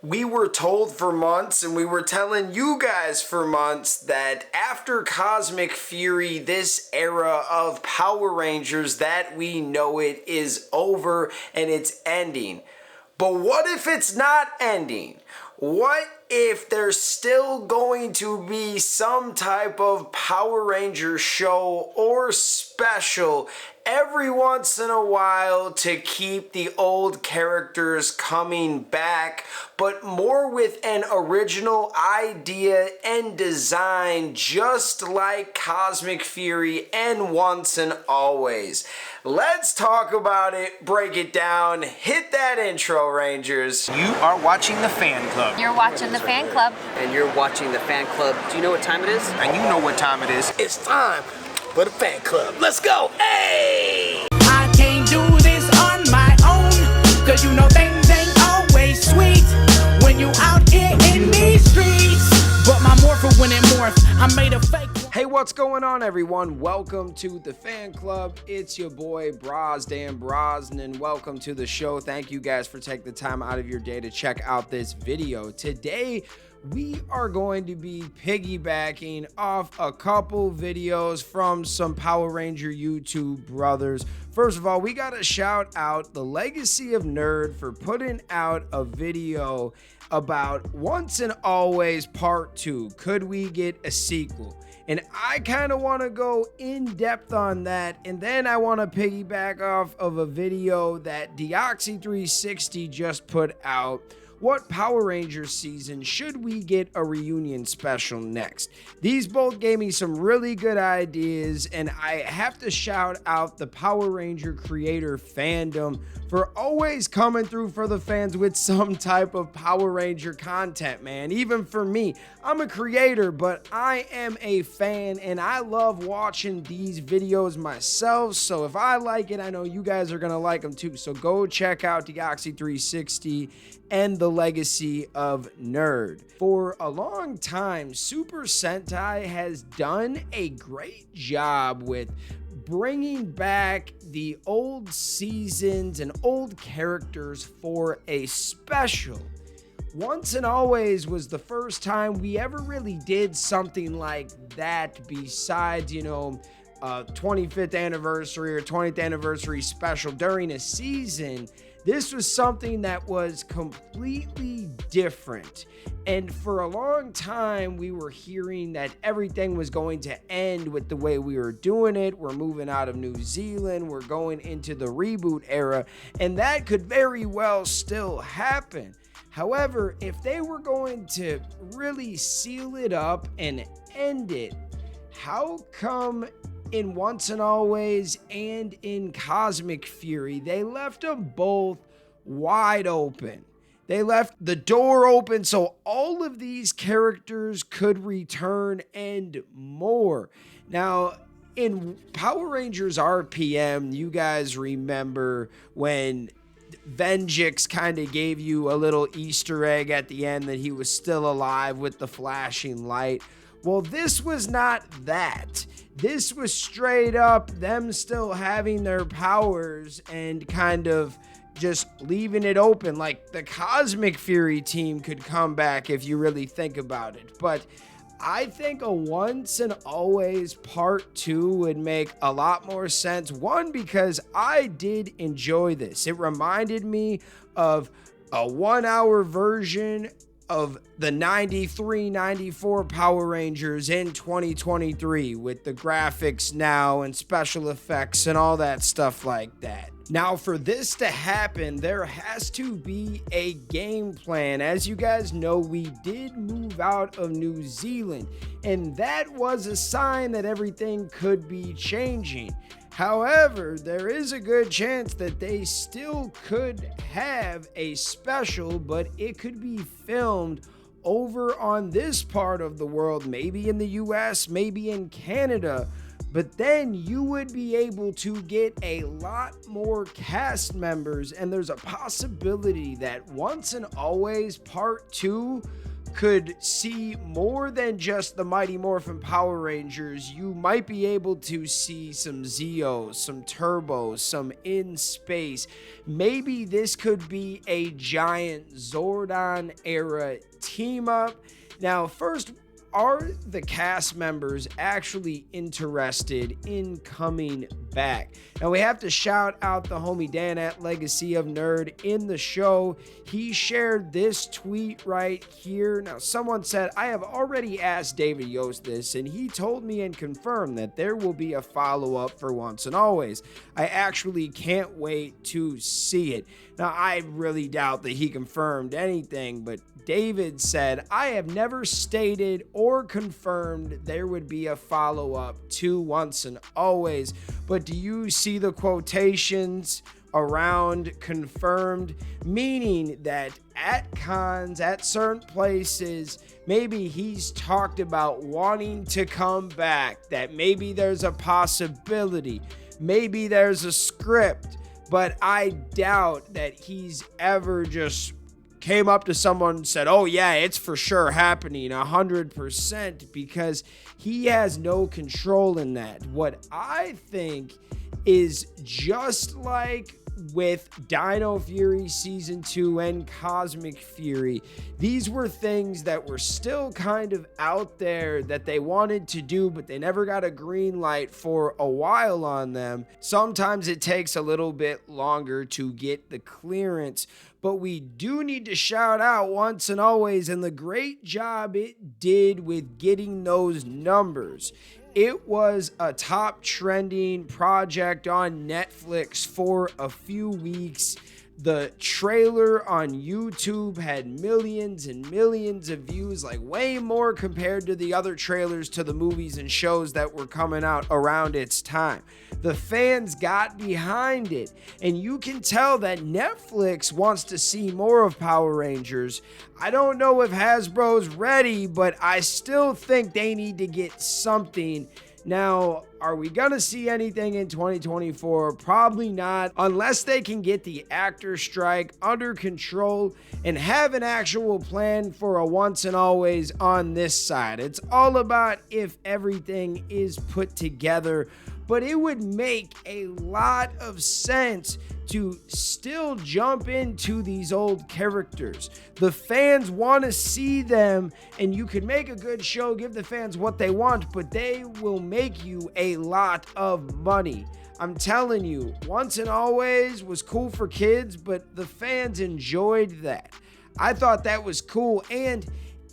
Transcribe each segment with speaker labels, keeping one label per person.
Speaker 1: We were told for months, and we were telling you guys for months, that after Cosmic Fury, this era of Power Rangers that we know it is over and it's ending. But what if it's not ending? What if there's still going to be some type of Power Ranger show or special every once in a while to keep the old characters coming back, but more with an original idea and design, just like Cosmic Fury and Once and Always? Let's talk about it, break it down, hit that intro, Rangers.
Speaker 2: You are watching the Fan Club.
Speaker 3: You're watching the Fan Club.
Speaker 4: And you're watching the Fan Club. Do you know what time it is?
Speaker 2: And you know what time it is.
Speaker 5: It's time for the Fan Club. Let's go. Hey!
Speaker 6: I can't do this on my own, cause you know things ain't always sweet when you out here in these streets. But my morpher when it morph, I made a fake.
Speaker 1: Hey, what's going on, everyone? Welcome to the Fan Club. It's your boy Dan Brosnan. Welcome to the show. Thank you guys for taking the time out of your day to check out this video. Today we are going to be piggybacking off a couple videos from some Power Ranger YouTube brothers. First of all, we gotta shout out the Legacy of Nerd for putting out a video about Once and Always Part 2. Could we get a sequel? And I kind of want to go in depth on that, and then I want to piggyback off of a video that Deoxy360 just put out. What Power Rangers season should we get a reunion special next? These both gave me some really good ideas, and I have to shout out the Power Ranger creator fandom for always coming through for the fans with some type of Power Ranger content, man. Even for me, I'm a creator, but I am a fan, and I love watching these videos myself. So if I like it, I know you guys are gonna like them too. So go check out Deoxy360 and the Legacy of Nerd. For a long time, Super Sentai has done a great job with bringing back the old seasons and old characters for a special. Once and Always was the first time we ever really did something like that, besides, 25th anniversary or 20th anniversary special during a season. This was something that was completely different. And for a long time, we were hearing that everything was going to end with the way we were doing it. We're moving out of New Zealand. We're going into the reboot era. And that could very well still happen. However, if they were going to really seal it up and end it, how come in Once and Always and in Cosmic Fury, they left them both wide open? They left the door open so all of these characters could return and more. Now, in Power Rangers RPM, you guys remember when Venjix kind of gave you a little Easter egg at the end that he was still alive with the flashing light. Well, this was not that. This was straight up them still having their powers and kind of just leaving it open. Like the Cosmic Fury team could come back if you really think about it. But I think a Once and Always Part 2 would make a lot more sense. One, because I did enjoy this. It reminded me of a 1-hour version of the 93-94 Power Rangers in 2023 with the graphics now and special effects and all that stuff like that. Now, for this to happen, there has to be a game plan. As you guys know, we did move out of New Zealand, and that was a sign that everything could be changing. However, there is a good chance that they still could have a special, but it could be filmed over on this part of the world, maybe in the US, maybe in Canada. But then you would be able to get a lot more cast members, and there's a possibility that Once and Always Part 2 could see more than just the Mighty Morphin Power Rangers. You might be able to see some Zeos, some Turbos, some in space. Maybe this could be a giant Zordon era team up. Now, first, are the cast members actually interested in coming back? Now, we have to shout out the homie Dan at Legacy of Nerd in the show. He shared this tweet right here. Now, someone said, I have already asked David Yost this, and he told me and confirmed that there will be a follow-up for Once and Always. I actually can't wait to see it. Now, I really doubt that he confirmed anything, but David said, I have never stated or confirmed there would be a follow-up to Once and Always, but do you see the quotations around confirmed, meaning that at cons, at certain places, maybe he's talked about wanting to come back, that maybe there's a possibility, maybe there's a script, but I doubt that he's ever just came up to someone and said, oh yeah, it's for sure happening 100%, because he has no control in that. What I think is, just like with Dino Fury Season 2 and Cosmic Fury, these were things that were still kind of out there that they wanted to do, but they never got a green light for a while on them. Sometimes it takes a little bit longer to get the clearance, but we do need to shout out Once and Always and the great job it did with getting those numbers. It was a top trending project on Netflix for a few weeks. The trailer on YouTube had millions and millions of views, like way more compared to the other trailers to the movies and shows that were coming out around its time. The fans got behind it, and you can tell that Netflix wants to see more of Power Rangers. I don't know if Hasbro's ready, but I still think they need to get something. Now, are we going to see anything in 2024? Probably not, unless they can get the actor strike under control and have an actual plan for a Once and Always on this side. It's all about if everything is put together, but it would make a lot of sense to still jump into these old characters. The fans want to see them, and you can make a good show, give the fans what they want, but they will make you a lot of money. I'm telling you, Once and Always was cool for kids, but the fans enjoyed that. I thought that was cool, and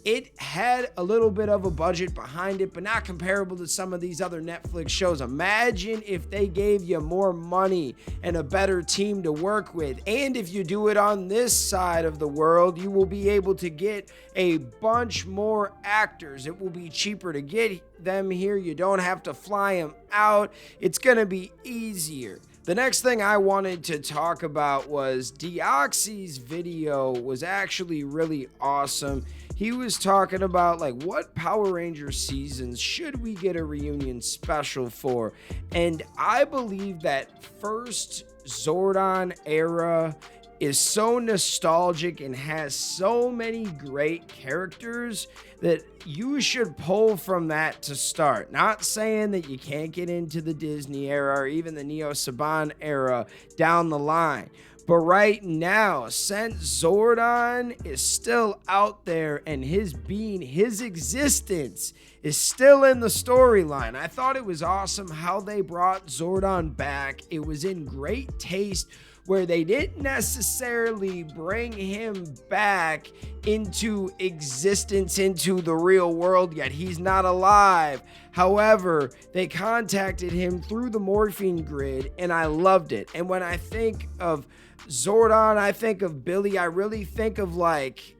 Speaker 1: it had a little bit of a budget behind it, but not comparable to some of these other Netflix shows. Imagine if they gave you more money and a better team to work with. And if you do it on this side of the world, you will be able to get a bunch more actors. It will be cheaper to get them here. You don't have to fly them out. It's going to be easier. The next thing I wanted to talk about was Deoxy's video was actually really awesome. He was talking about like what Power Rangers seasons should we get a reunion special for, and I believe that first Zordon era is so nostalgic and has so many great characters that you should pull from that to start. Not saying that you can't get into the Disney era or even the Neo Saban era down the line. But right now, since Zordon is still out there and his being, his existence is still in the storyline, I thought it was awesome how they brought Zordon back. It was in great taste, where they didn't necessarily bring him back into existence, into the real world yet. He's not alive. However, they contacted him through the morphine grid, and I loved it. And when I think of Zordon, I think of Billy. I really think of like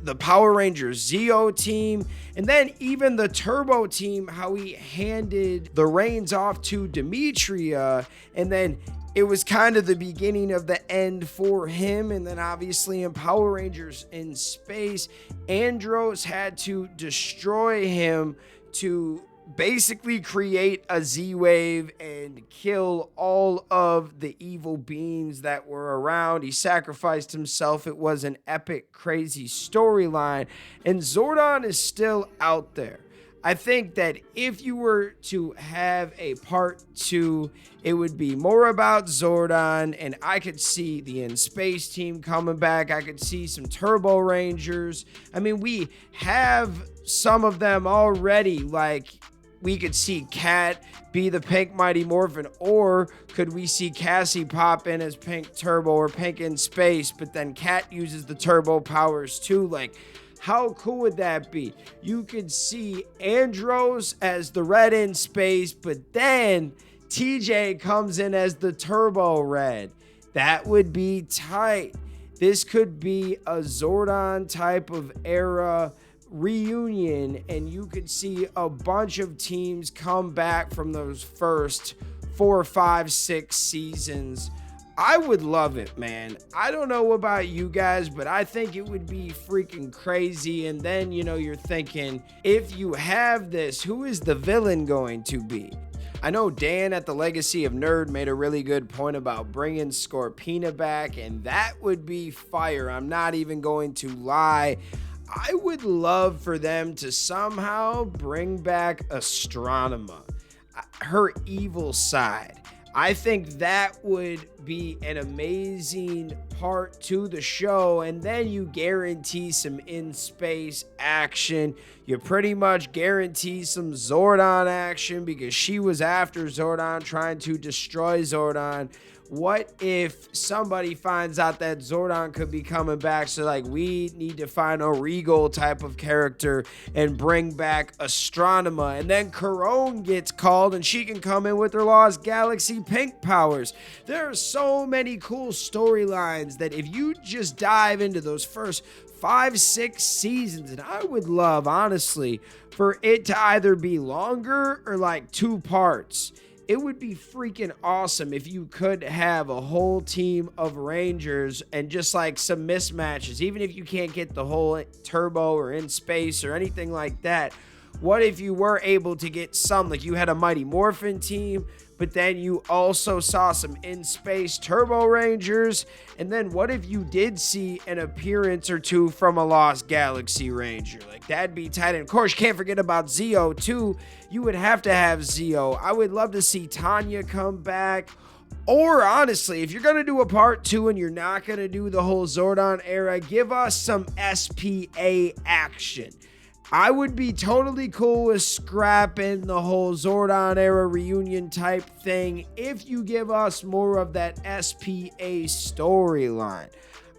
Speaker 1: the Power Rangers Zeo team, and then even the Turbo team, how he handed the reins off to Demetria, and then it was kind of the beginning of the end for him. And then obviously in Power Rangers in Space, Andros had to destroy him to basically create a Z-Wave and kill all of the evil beings that were around. He sacrificed himself. It was an epic, crazy storyline, and Zordon is still out there. I think that if you were to have a part 2, it would be more about Zordon, and I could see the In-Space team coming back. I could see some Turbo Rangers. I mean, we have some of them already. Like, we could see Kat be the Pink Mighty Morphin, or could we see Cassie pop in as Pink Turbo or Pink In-Space, but then Kat uses the Turbo powers too? Like, how cool would that be? You could see Andros as the Red In-Space, but then TJ comes in as the Turbo Red. That would be tight. This could be a Zordon type of era reunion, and you could see a bunch of teams come back from those first 4, 5, 6 seasons. I would love it, man. I don't know about you guys, but I think it would be freaking crazy. And then, you know, you're thinking, if you have this, who is the villain going to be? I know Dan at the Legacy of Nerd made a really good point about bringing Scorpina back, and that would be fire. I'm not even going to lie. I would love for them to somehow bring back Astronema, her evil side. I think that would be an amazing part to the show, and then you guarantee some in-space action. You pretty much guarantee some Zordon action because she was after Zordon, trying to destroy Zordon. What if somebody finds out that Zordon could be coming back? So, like, we need to find a Regal type of character and bring back Astronema. And then Corone gets called and she can come in with her Lost Galaxy Pink powers. There are so many cool storylines that if you just dive into those first 5, 6 seasons, and I would love, honestly, for it to either be longer or like 2 parts. It would be freaking awesome if you could have a whole team of Rangers and just like some mismatches, even if you can't get the whole Turbo or In-Space or anything like that. What if you were able to get some, like you had a Mighty Morphin team, but then you also saw some In-Space Turbo Rangers? And then what if you did see an appearance or 2 from a Lost Galaxy Ranger? Like, that'd be tight. And of course, you can't forget about Zeo too. You would have to have Zeo. I would love to see Tanya come back. Or honestly, if you're going to do a part 2 and you're not going to do the whole Zordon era, give us some SPA action. I would be totally cool with scrapping the whole Zordon era reunion type thing if you give us more of that SPA storyline.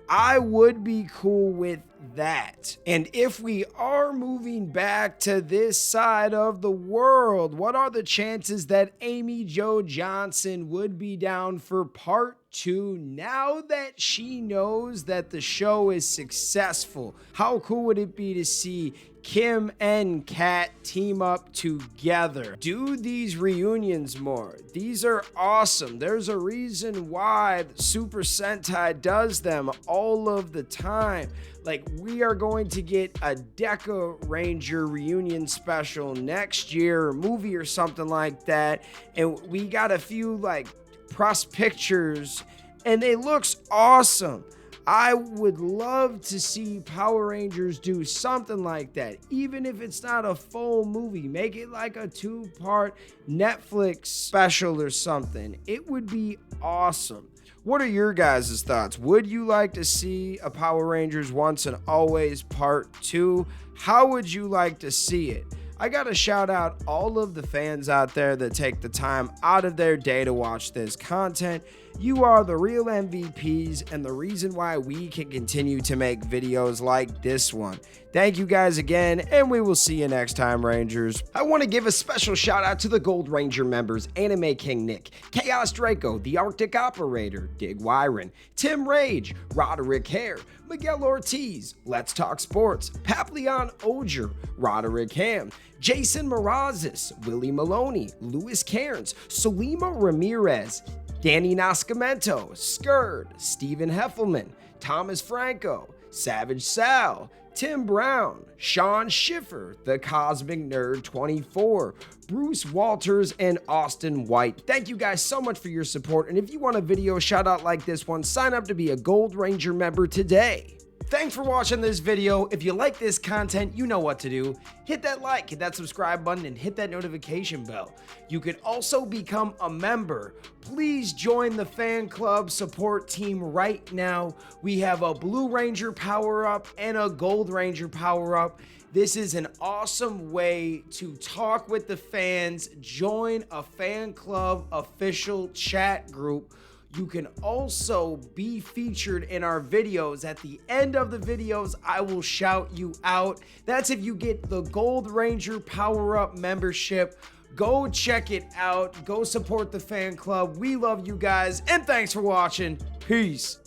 Speaker 1: I would be cool with that. And if we are moving back to this side of the world, what are the chances that Amy Jo Johnson would be down for part 2 now that she knows that the show is successful? How cool would it be to see Kim and Kat team up together? Do these reunions more. These are awesome. There's a reason why Super Sentai does them all of the time. Like, we are going to get a Deca Ranger reunion special next year, or movie or something like that. And we got a few like press pictures and it looks awesome. I would love to see Power Rangers do something like that. Even if it's not a full movie, make it like a 2-part Netflix special or something. It would be awesome. What are your guys' thoughts? Would you like to see a Power Rangers Once and Always Part 2? How would you like to see it? I gotta shout out all of the fans out there that take the time out of their day to watch this content. You are the real MVPs and the reason why we can continue to make videos like this one. Thank you guys again, and we will see you next time, Rangers.
Speaker 3: I want to give a special shout out to the Gold Ranger members: Anime King Nick, Chaos Draco, The Arctic Operator, Dig Wyron, Tim Rage, Roderick Hare, Miguel Ortiz, Let's Talk Sports, Papleon Oger, Roderick Ham, Jason Morazes, Willie Maloney, Louis Cairns, Solima Ramirez, Danny Nascimento, Skird, Stephen Heffelman, Thomas Franco, Savage Sal, Tim Brown, Sean Schiffer, The Cosmic Nerd 24, Bruce Walters, and Austin White. Thank you guys so much for your support, and if you want a video shout out like this one, sign up to be a Gold Ranger member today. Thanks for watching this video. If you like this content, you know what to do. Hit that like, hit that subscribe button, and hit that notification bell. You can also become a member. Please join the fan club support team right now. We have a Blue Ranger power-up and a Gold Ranger power-up. This is an awesome way to talk with the fans, join a fan club official chat group. You can also be featured in our videos. At the end of the videos, I will shout you out. That's if you get the Gold Ranger Power Up membership. Go check it out. Go support the fan club. We love you guys, and thanks for watching. Peace.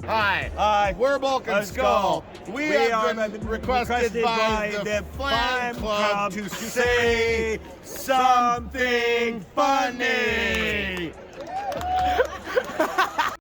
Speaker 7: Hi, we're Bulk and Skull. We have been requested by the fan club to say something funny.